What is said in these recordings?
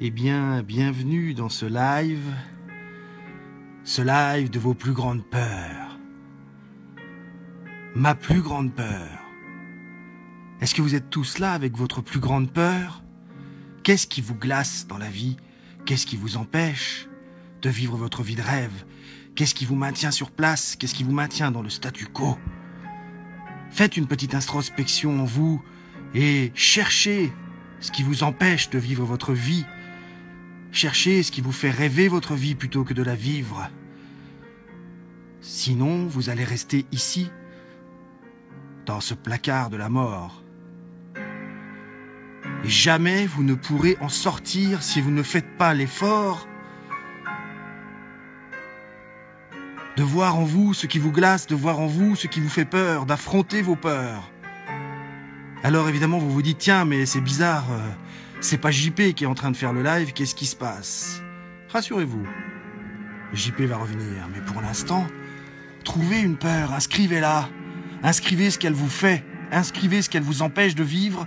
Eh bien, bienvenue dans ce live de vos plus grandes peurs. Ma plus grande peur. Est-ce que vous êtes tous là avec votre plus grande peur? Qu'est-ce qui vous glace dans la vie? Qu'est-ce qui vous empêche de vivre votre vie de rêve? Qu'est-ce qui vous maintient sur place? Qu'est-ce qui vous maintient dans le statu quo? Faites une petite introspection en vous et cherchez ce qui vous empêche de vivre votre vie. Cherchez ce qui vous fait rêver votre vie plutôt que de la vivre. Sinon, vous allez rester ici, dans ce placard de la mort. Et jamais vous ne pourrez en sortir si vous ne faites pas l'effort de voir en vous ce qui vous glace, de voir en vous ce qui vous fait peur, d'affronter vos peurs. Alors évidemment, vous vous dites, tiens, mais c'est bizarre, c'est pas JP qui est en train de faire le live, qu'est-ce qui se passe? Rassurez-vous, JP va revenir, mais pour l'instant, trouvez une peur, inscrivez-la, inscrivez ce qu'elle vous fait, inscrivez ce qu'elle vous empêche de vivre,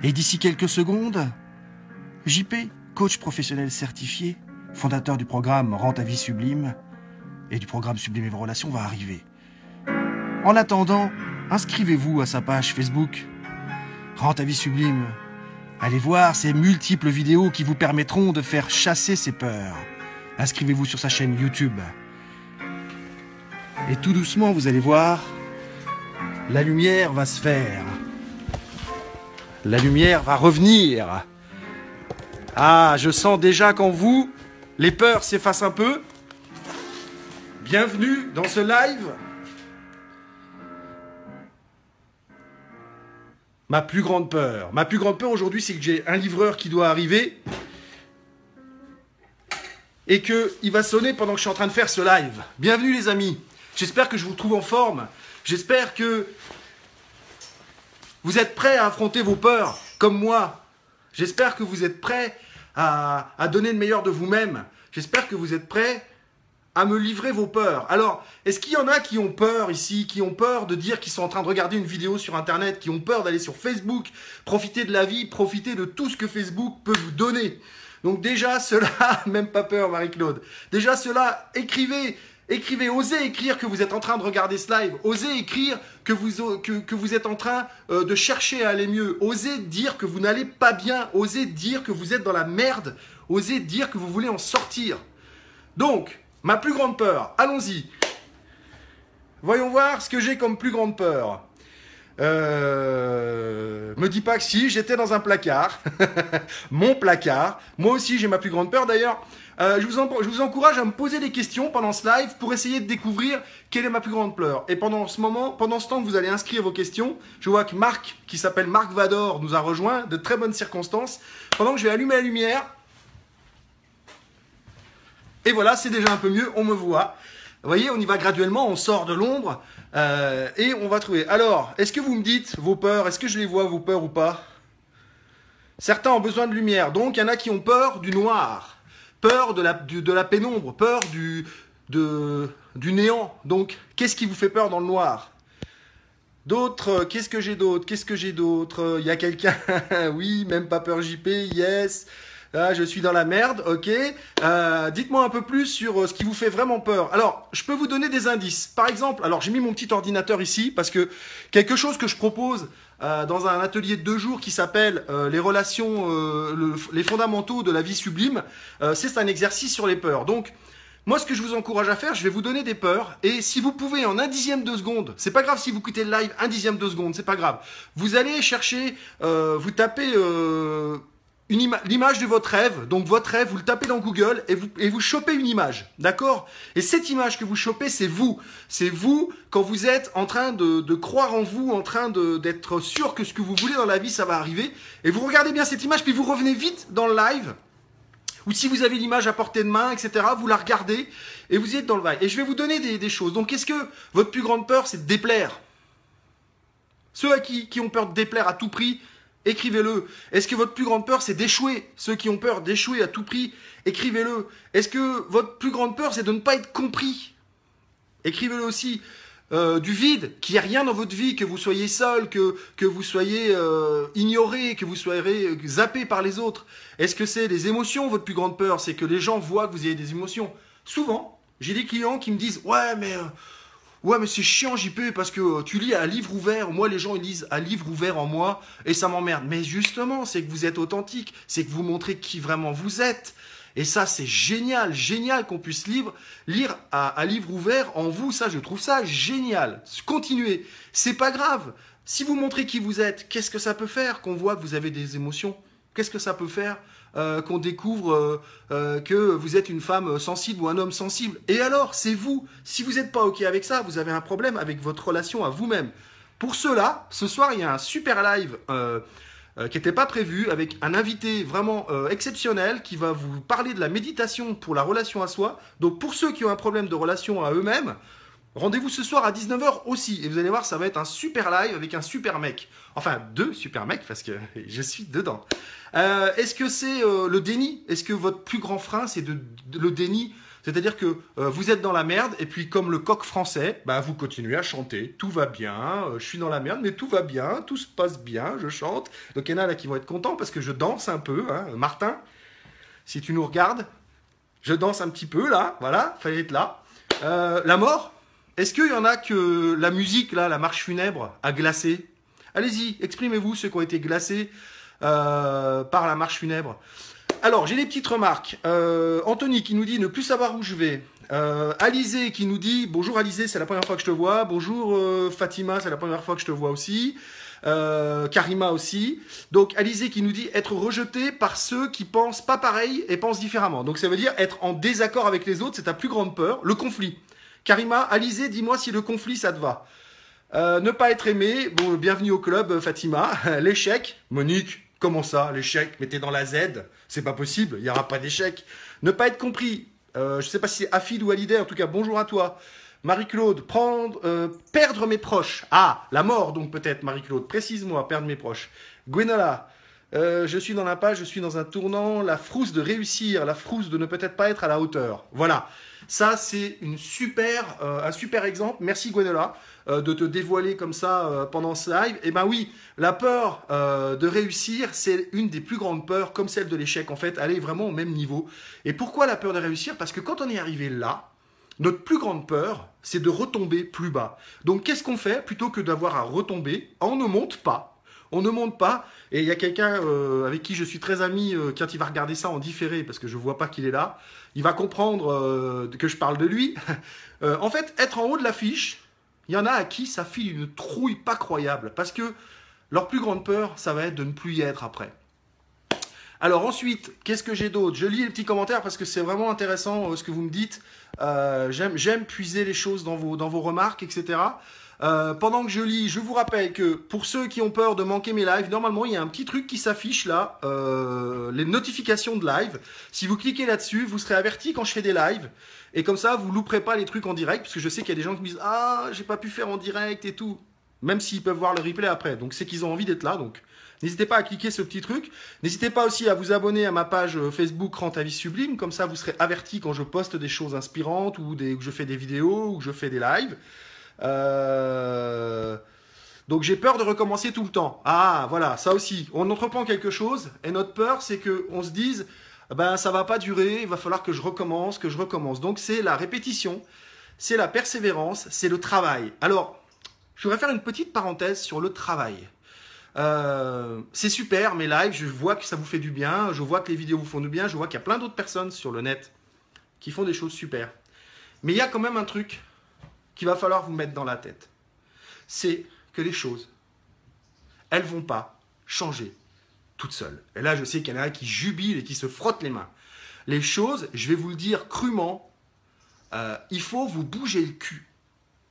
et d'ici quelques secondes, JP, coach professionnel certifié, fondateur du programme Rends ta vie sublime, et du programme Sublimer vos relations va arriver. En attendant, inscrivez-vous à sa page Facebook, Rends ta vie sublime. Allez voir ces multiples vidéos qui vous permettront de faire chasser ces peurs. Inscrivez-vous sur sa chaîne YouTube. Et tout doucement, vous allez voir, la lumière va se faire. La lumière va revenir. Ah, je sens déjà qu'en vous, les peurs s'effacent un peu. Bienvenue dans ce live. Ma plus grande peur. Ma plus grande peur aujourd'hui, c'est que j'ai un livreur qui doit arriver et qu'il va sonner pendant que je suis en train de faire ce live. Bienvenue les amis. J'espère que je vous trouve en forme. J'espère que vous êtes prêts à affronter vos peurs comme moi. J'espère que vous êtes prêts à donner le meilleur de vous-même. J'espère que vous êtes prêts à me livrer vos peurs. Alors, est-ce qu'il y en a qui ont peur ici, qui ont peur de dire qu'ils sont en train de regarder une vidéo sur Internet, qui ont peur d'aller sur Facebook, profiter de la vie, profiter de tout ce que Facebook peut vous donner? Donc déjà, cela, même pas peur Marie-Claude, déjà cela, écrivez, osez écrire que vous êtes en train de regarder ce live, osez écrire que vous êtes en train de chercher à aller mieux, osez dire que vous n'allez pas bien, osez dire que vous êtes dans la merde, osez dire que vous voulez en sortir. Donc, ma plus grande peur, allons-y. Voyons voir ce que j'ai comme plus grande peur. Me dis pas que si, j'étais dans un placard. Mon placard. Moi aussi, j'ai ma plus grande peur. D'ailleurs, je vous encourage à me poser des questions pendant ce live pour essayer de découvrir quelle est ma plus grande peur. Et pendant ce temps que vous allez inscrire vos questions, je vois que Marc, qui s'appelle Marc Vador, nous a rejoint de très bonnes circonstances. Pendant que je vais allumer la lumière. Et voilà, c'est déjà un peu mieux, on me voit. Vous voyez, on y va graduellement, on sort de l'ombre et on va trouver. Alors, est-ce que vous me dites vos peurs? Est-ce que je les vois, vos peurs ou pas? Certains ont besoin de lumière, donc il y en a qui ont peur du noir, peur de la pénombre, peur du néant. Donc, qu'est-ce qui vous fait peur dans le noir? D'autres, qu'est-ce que j'ai d'autre? Qu'est-ce que j'ai d'autre? Il y a quelqu'un, oui, même pas peur JP, yes. Ah, je suis dans la merde, ok. Dites-moi un peu plus sur ce qui vous fait vraiment peur. Alors, je peux vous donner des indices. Par exemple, alors j'ai mis mon petit ordinateur ici parce que quelque chose que je propose dans un atelier de 2 jours qui s'appelle les relations, les fondamentaux de la vie sublime, c'est un exercice sur les peurs. Donc, moi, ce que je vous encourage à faire, je vais vous donner des peurs. Et si vous pouvez, en 1/10 de seconde, c'est pas grave si vous quittez le live 1/10 de seconde, c'est pas grave. Vous allez chercher, vous tapez... l'image de votre rêve, donc votre rêve, vous le tapez dans Google et vous chopez une image, d'accord? Et cette image que vous chopez, c'est vous. C'est vous quand vous êtes en train de croire en vous, en train d'être sûr que ce que vous voulez dans la vie, ça va arriver. Et vous regardez bien cette image, puis vous revenez vite dans le live. Ou si vous avez l'image à portée de main, etc., vous la regardez et vous y êtes dans le vibe. Et je vais vous donner des choses. Donc, est-ce que votre plus grande peur, c'est de déplaire? Ceux qui ont peur de déplaire à tout prix, écrivez-le. Est-ce que votre plus grande peur, c'est d'échouer? Ceux qui ont peur d'échouer à tout prix, écrivez-le. Est-ce que votre plus grande peur, c'est de ne pas être compris? Écrivez-le aussi. du vide, qu'il n'y ait rien dans votre vie, que vous soyez seul, que vous soyez ignoré, que vous soyez zappé par les autres? Est-ce que c'est des émotions, votre plus grande peur? C'est que les gens voient que vous avez des émotions. Souvent, j'ai des clients qui me disent « Ouais, mais c'est chiant, JP, parce que tu lis à livre ouvert. Moi, les gens, ils lisent à livre ouvert en moi et ça m'emmerde. » Mais justement, c'est que vous êtes authentique, c'est que vous montrez qui vraiment vous êtes. Et ça, c'est génial, génial qu'on puisse lire à livre ouvert en vous. Ça, je trouve ça génial. Continuez. C'est pas grave. Si vous montrez qui vous êtes, qu'est-ce que ça peut faire qu'on voit que vous avez des émotions? Qu'est-ce que ça peut faire qu'on découvre que vous êtes une femme sensible ou un homme sensible? Et alors, c'est vous. Si vous n'êtes pas OK avec ça, vous avez un problème avec votre relation à vous-même. Pour cela, ce soir, il y a un super live qui n'était pas prévu, avec un invité vraiment exceptionnel qui va vous parler de la méditation pour la relation à soi. Donc pour ceux qui ont un problème de relation à eux-mêmes, rendez-vous ce soir à 19 h aussi. Et vous allez voir, ça va être un super live avec un super mec. Enfin, 2 super mecs, parce que je suis dedans. Est-ce que c'est le déni? Est-ce que votre plus grand frein, c'est le déni? C'est-à-dire que vous êtes dans la merde, et puis comme le coq français, bah, vous continuez à chanter. Tout va bien, je suis dans la merde, mais tout va bien, tout se passe bien, je chante. Donc il y en a là qui vont être contents parce que je danse un peu. Hein. Martin, si tu nous regardes, je danse un petit peu là, voilà, fallait être là. La mort, est-ce qu'il y en a que la musique, là, la marche funèbre, a glacé? Allez-y, exprimez-vous ceux qui ont été glacés par la marche funèbre. Alors, j'ai des petites remarques. Anthony qui nous dit ne plus savoir où je vais. Alizé qui nous dit bonjour Alizé, c'est la première fois que je te vois. Bonjour Fatima, c'est la première fois que je te vois aussi. Karima aussi. Donc Alizé qui nous dit être rejeté par ceux qui pensent pas pareil et pensent différemment. Donc ça veut dire être en désaccord avec les autres, c'est ta plus grande peur. Le conflit. Karima, Alizé, dis-moi si le conflit ça te va. Ne pas être aimé, bon, bienvenue au club Fatima. L'échec, Monique. Comment ça, l'échec? Mettez dans la Z, c'est pas possible, il n'y aura pas d'échec. Ne pas être compris, je ne sais pas si c'est Afid ou Hallyday, en tout cas, bonjour à toi. Marie-Claude, perdre mes proches. Ah, la mort donc peut-être, Marie-Claude, précise-moi, perdre mes proches. Gwenola, je suis dans l'impasse, je suis dans un tournant, la frousse de réussir, la frousse de ne peut-être pas être à la hauteur. Voilà, ça c'est un super exemple, merci Gwenola. De te dévoiler comme ça pendant ce live, et ben oui, la peur de réussir, c'est une des plus grandes peurs, comme celle de l'échec, en fait, elle est vraiment au même niveau. Et pourquoi la peur de réussir? Parce que quand on est arrivé là, notre plus grande peur, c'est de retomber plus bas. Donc qu'est-ce qu'on fait? Plutôt que d'avoir à retomber, on ne monte pas. On ne monte pas, et il y a quelqu'un avec qui je suis très ami, quand il va regarder ça en différé, parce que je ne vois pas qu'il est là, il va comprendre que je parle de lui. En fait, être en haut de l'affiche, il y en a à qui ça file une trouille pas croyable, parce que leur plus grande peur, ça va être de ne plus y être après. Alors ensuite, qu'est-ce que j'ai d'autre? Je lis les petits commentaires parce que c'est vraiment intéressant ce que vous me dites. J'aime puiser les choses dans vos remarques, etc. Pendant que je lis, je vous rappelle que pour ceux qui ont peur de manquer mes lives, normalement il y a un petit truc qui s'affiche là, les notifications de live. Si vous cliquez là-dessus, vous serez averti quand je fais des lives. Et comme ça, vous ne louperez pas les trucs en direct, parce que je sais qu'il y a des gens qui me disent « Ah, j'ai pas pu faire en direct et tout ». Même s'ils peuvent voir le replay après. Donc c'est qu'ils ont envie d'être là. Donc n'hésitez pas à cliquer ce petit truc. N'hésitez pas aussi à vous abonner à ma page Facebook Rends ta vie sublime. Comme ça, vous serez averti quand je poste des choses inspirantes, ou que je fais des vidéos, ou que je fais des lives. Donc j'ai peur de recommencer tout le temps. Ah, voilà, ça aussi. On entreprend quelque chose, et notre peur, c'est qu'on se dise... Ben, ça va pas durer, il va falloir que je recommence, Donc, c'est la répétition, c'est la persévérance, c'est le travail. Alors, je voudrais faire une petite parenthèse sur le travail. C'est super, mes lives, je vois que ça vous fait du bien, je vois que les vidéos vous font du bien, je vois qu'il y a plein d'autres personnes sur le net qui font des choses super. Mais il y a quand même un truc qu'il va falloir vous mettre dans la tête. C'est que les choses, elles vont pas changer toute seule. Et là, je sais qu'il y en a qui jubilent et qui se frottent les mains. Les choses, je vais vous le dire crûment, il faut vous bouger le cul.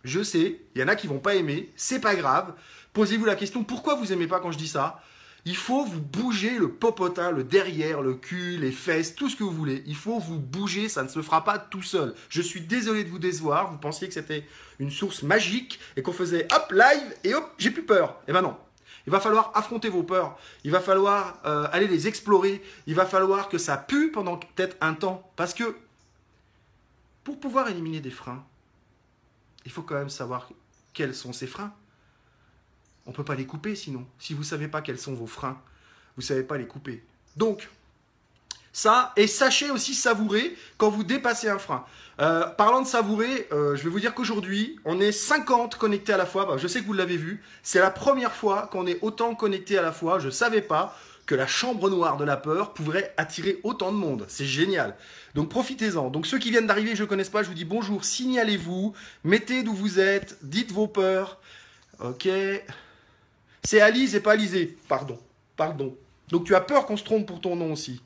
Je sais, il y en a qui vont pas aimer, c'est pas grave. Posez-vous la question, pourquoi vous aimez pas quand je dis ça? Il faut vous bouger le popotin, le derrière, le cul, les fesses, tout ce que vous voulez. Il faut vous bouger, ça ne se fera pas tout seul. Je suis désolé de vous décevoir, vous pensiez que c'était une source magique et qu'on faisait hop, live et hop, j'ai plus peur. Eh ben non. Il va falloir affronter vos peurs, il va falloir aller les explorer, il va falloir que ça pue pendant peut-être un temps. Parce que pour pouvoir éliminer des freins, il faut quand même savoir quels sont ses freins. On ne peut pas les couper sinon. Si vous ne savez pas quels sont vos freins, vous ne savez pas les couper. Donc, ça, et sachez aussi savourer quand vous dépassez un frein. Parlant de savourer, je vais vous dire qu'aujourd'hui, on est 50 connectés à la fois. Je sais que vous l'avez vu. C'est la première fois qu'on est autant connectés à la fois. Je ne savais pas que la chambre noire de la peur pourrait attirer autant de monde. C'est génial. Donc profitez-en. Donc ceux qui viennent d'arriver, je ne connais pas, je vous dis bonjour, signalez-vous, mettez d'où vous êtes, dites vos peurs. Ok. C'est Alice et pas Alizé. Pardon. Donc tu as peur qu'on se trompe pour ton nom aussi.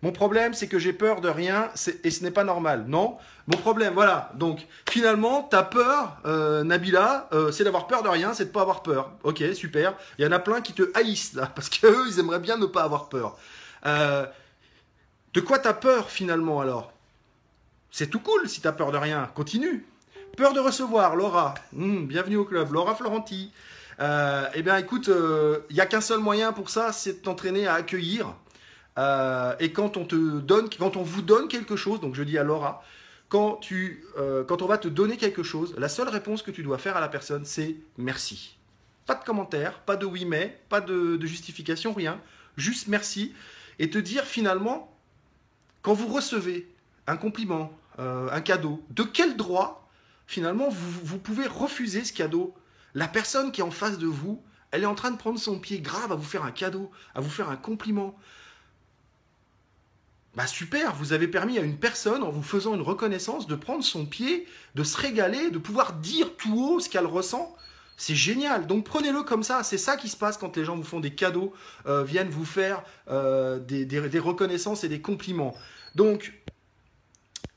Mon problème, c'est que j'ai peur de rien et ce n'est pas normal. Non, mon problème, voilà. Donc, finalement, ta peur, Nabila, c'est d'avoir peur de rien, c'est de ne pas avoir peur. Ok, super. Il y en a plein qui te haïssent, là, parce qu'eux, ils aimeraient bien ne pas avoir peur. De quoi tu as peur, finalement, alors? C'est tout cool si tu as peur de rien. Continue. Peur de recevoir, Laura. Bienvenue au club. Laura Florenti. Eh bien, écoute, il n'y a qu'un seul moyen pour ça, c'est de t'entraîner à accueillir. Et quand on vous donne quelque chose, donc je dis à Laura, quand on va te donner quelque chose, la seule réponse que tu dois faire à la personne, c'est merci. Pas de commentaire, pas de oui mais, pas de justification, rien. Juste merci. Et te dire finalement, quand vous recevez un compliment, un cadeau, de quel droit finalement vous pouvez refuser ce cadeau? La personne qui est en face de vous, elle est en train de prendre son pied grave à vous faire un cadeau, à vous faire un compliment. Bah super, vous avez permis à une personne, en vous faisant une reconnaissance, de prendre son pied, de se régaler, de pouvoir dire tout haut ce qu'elle ressent. C'est génial. Donc prenez-le comme ça. C'est ça qui se passe quand les gens vous font des cadeaux, viennent vous faire des reconnaissances et des compliments. Donc,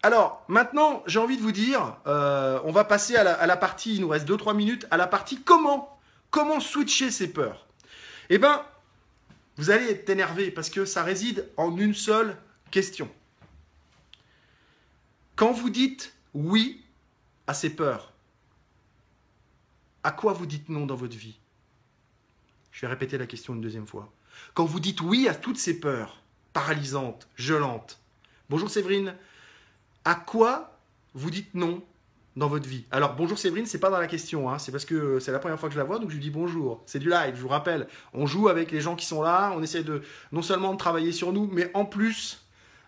alors, maintenant, j'ai envie de vous dire, on va passer à la partie, il nous reste 2-3 minutes, à la partie comment switcher ses peurs. Eh bien, vous allez être énervé parce que ça réside en une seule question. Quand vous dites oui à ces peurs, à quoi vous dites non dans votre vie? Je vais répéter la question une deuxième fois. Quand vous dites oui à toutes ces peurs paralysantes, gelantes, bonjour Séverine, à quoi vous dites non dans votre vie? Alors bonjour Séverine, c'est pas dans la question, hein, c'est parce que c'est la première fois que je la vois, donc je lui dis bonjour. C'est du live, je vous rappelle. On joue avec les gens qui sont là, on essaie de non seulement de travailler sur nous, mais en plus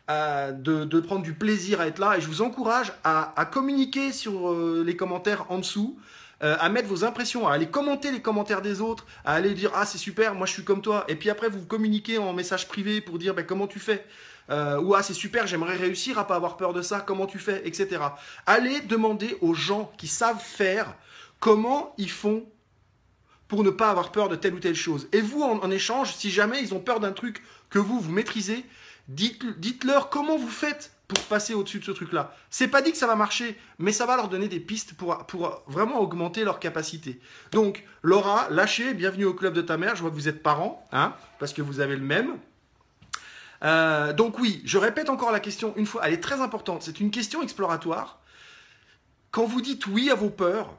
de prendre du plaisir à être là. Et je vous encourage à communiquer sur les commentaires en dessous, à mettre vos impressions, à aller commenter les commentaires des autres, à aller dire ah c'est super, moi je suis comme toi. Et puis après vous communiquez en message privé pour dire ben, comment tu fais. Ou ah c'est super, j'aimerais réussir à pas avoir peur de ça, comment tu fais, etc. Allez demander aux gens qui savent faire comment ils font pour ne pas avoir peur de telle ou telle chose. Et vous, en échange, si jamais ils ont peur d'un truc que vous maîtrisez, dites-leur comment vous faites pour passer au-dessus de ce truc-là. C'est pas dit que ça va marcher, mais ça va leur donner des pistes pour vraiment augmenter leur capacité. Donc, Laura, lâchez, bienvenue au club de ta mère, je vois que vous êtes parents, hein, parce que vous avez le même. Donc oui, je répète encore la question une fois, elle est très importante, c'est une question exploratoire. Quand vous dites oui à vos peurs,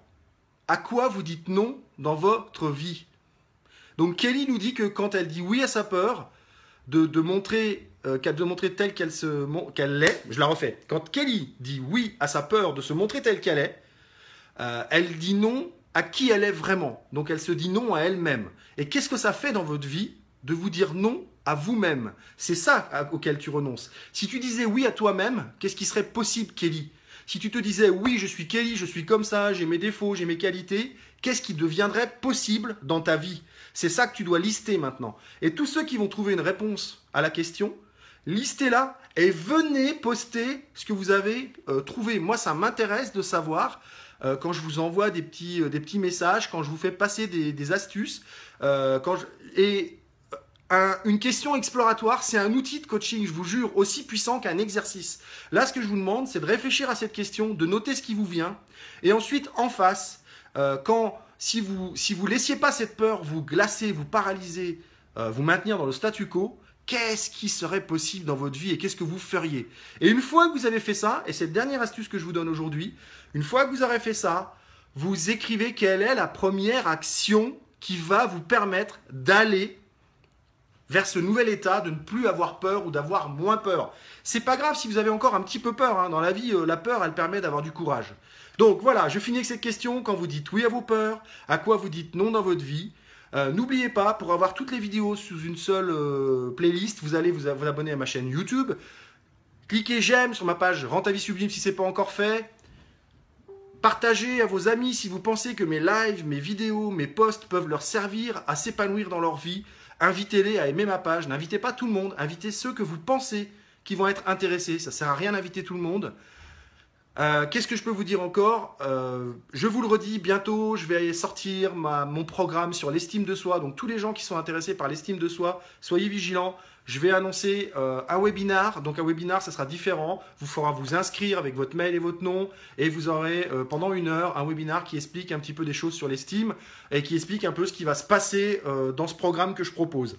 à quoi vous dites non dans votre vie? Donc Kelly nous dit que quand elle dit oui à sa peur, de montrer telle qu'elle l'est, je la refais. Quand Kelly dit oui à sa peur de se montrer telle qu'elle est, elle dit non à qui elle est vraiment. Donc elle se dit non à elle-même. Et qu'est-ce que ça fait dans votre vie de vous dire non à vous-même? C'est ça auquel tu renonces. Si tu disais oui à toi-même, qu'est-ce qui serait possible, Kelly? Si tu te disais oui, je suis Kelly, je suis comme ça, j'ai mes défauts, j'ai mes qualités, qu'est-ce qui deviendrait possible dans ta vie? C'est ça que tu dois lister maintenant. Et tous ceux qui vont trouver une réponse à la question, listez-la et venez poster ce que vous avez trouvé. Moi, ça m'intéresse de savoir quand je vous envoie des petits messages, quand je vous fais passer des astuces. Une question exploratoire, c'est un outil de coaching, je vous jure, aussi puissant qu'un exercice. Là, ce que je vous demande, c'est de réfléchir à cette question, de noter ce qui vous vient. Et ensuite, en face, si vous laissiez pas cette peur vous glacer, vous paralyser, vous maintenir dans le statu quo, qu'est-ce qui serait possible dans votre vie et qu'est-ce que vous feriez? Et une fois que vous avez fait ça, et c'est la dernière astuce que je vous donne aujourd'hui, une fois que vous aurez fait ça, vous écrivez quelle est la première action qui va vous permettre d'aller vers ce nouvel état de ne plus avoir peur ou d'avoir moins peur. C'est pas grave si vous avez encore un petit peu peur. Hein. Dans la vie, la peur, elle permet d'avoir du courage. Donc voilà, je finis avec cette question. Quand vous dites oui à vos peurs, à quoi vous dites non dans votre vie? N'oubliez pas, pour avoir toutes les vidéos sous une seule playlist, vous allez vous abonner à ma chaîne YouTube. Cliquez j'aime sur ma page Rends ta vie sublime si ce n'est pas encore fait. Partagez à vos amis si vous pensez que mes lives, mes vidéos, mes posts peuvent leur servir à s'épanouir dans leur vie. Invitez-les à aimer ma page. N'invitez pas tout le monde, invitez ceux que vous pensez qui vont être intéressés. Ça ne sert à rien d'inviter tout le monde. Qu'est-ce que je peux vous dire encore? Je vous le redis, bientôt je vais sortir mon programme sur l'estime de soi. Donc tous les gens qui sont intéressés par l'estime de soi, soyez vigilants. Je vais annoncer un webinar. Donc un webinar, ça sera différent. Vous faudra vous inscrire avec votre mail et votre nom. Et vous aurez pendant 1 heure un webinar qui explique un petit peu des choses sur l'estime et qui explique un peu ce qui va se passer dans ce programme que je propose.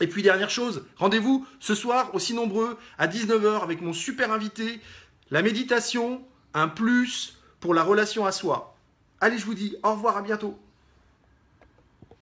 Et puis dernière chose, rendez-vous ce soir aussi nombreux à 19 h avec mon super invité. La méditation, un plus pour la relation à soi. Allez, je vous dis au revoir, à bientôt.